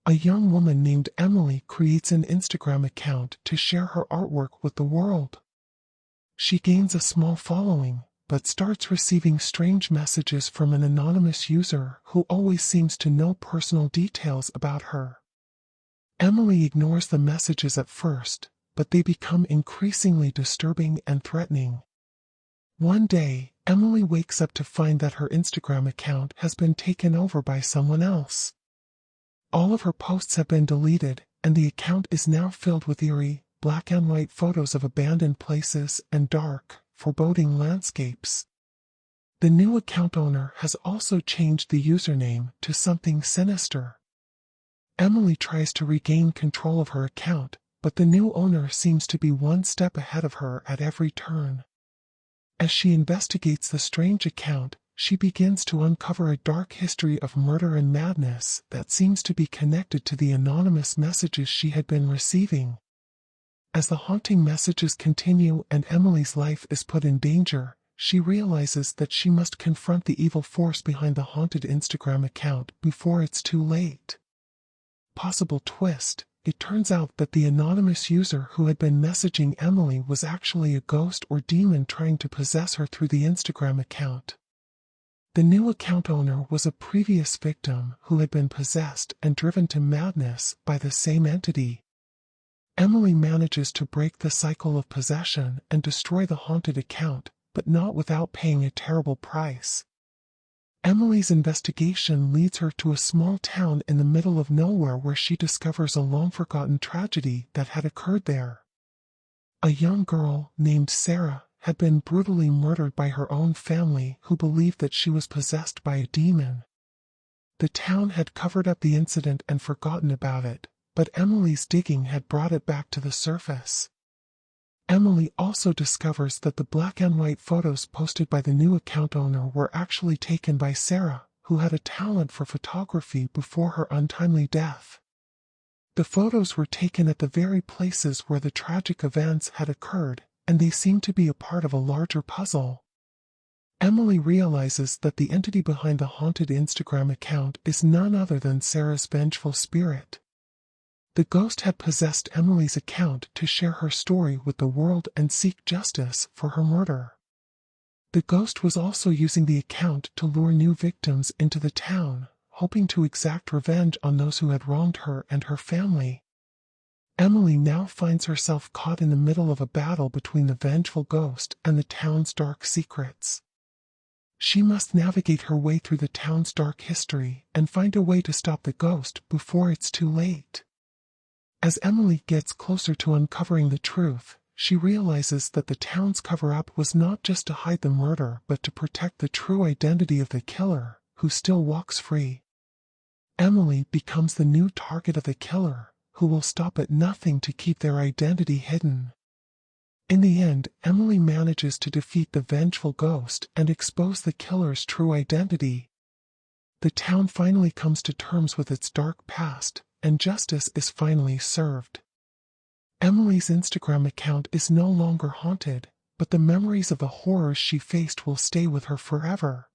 A young woman named Emily creates an Instagram account to share her artwork with the world. She gains a small following, but starts receiving strange messages from an anonymous user who always seems to know personal details about her. Emily ignores the messages at first, but they become increasingly disturbing and threatening. One day, Emily wakes up to find that her Instagram account has been taken over by someone else. All of her posts have been deleted, and the account is now filled with eerie, black and white photos of abandoned places and dark, foreboding landscapes. The new account owner has also changed the username to something sinister. Emily tries to regain control of her account, but the new owner seems to be one step ahead of her at every turn. As she investigates the strange account, she begins to uncover a dark history of murder and madness that seems to be connected to the anonymous messages she had been receiving. As the haunting messages continue and Emily's life is put in danger, she realizes that she must confront the evil force behind the haunted Instagram account before it's too late. Possible twist: it turns out that the anonymous user who had been messaging Emily was actually a ghost or demon trying to possess her through the Instagram account. The new account owner was a previous victim who had been possessed and driven to madness by the same entity. Emily manages to break the cycle of possession and destroy the haunted account, but not without paying a terrible price. Emily's investigation leads her to a small town in the middle of nowhere where she discovers a long-forgotten tragedy that had occurred there. A young girl named Sarah had been brutally murdered by her own family, who believed that she was possessed by a demon. The town had covered up the incident and forgotten about it, but Emily's digging had brought it back to the surface. Emily also discovers that the black and white photos posted by the new account owner were actually taken by Sarah, who had a talent for photography before her untimely death. The photos were taken at the very places where the tragic events had occurred, and they seem to be a part of a larger puzzle. Emily realizes that the entity behind the haunted Instagram account is none other than Sarah's vengeful spirit. The ghost had possessed Emily's account to share her story with the world and seek justice for her murder. The ghost was also using the account to lure new victims into the town, hoping to exact revenge on those who had wronged her and her family. Emily now finds herself caught in the middle of a battle between the vengeful ghost and the town's dark secrets. She must navigate her way through the town's dark history and find a way to stop the ghost before it's too late. As Emily gets closer to uncovering the truth, she realizes that the town's cover-up was not just to hide the murder but to protect the true identity of the killer, who still walks free. Emily becomes the new target of the killer, who will stop at nothing to keep their identity hidden. In the end, Emily manages to defeat the vengeful ghost and expose the killer's true identity. The town finally comes to terms with its dark past, and justice is finally served. Emily's Instagram account is no longer haunted, but the memories of the horrors she faced will stay with her forever.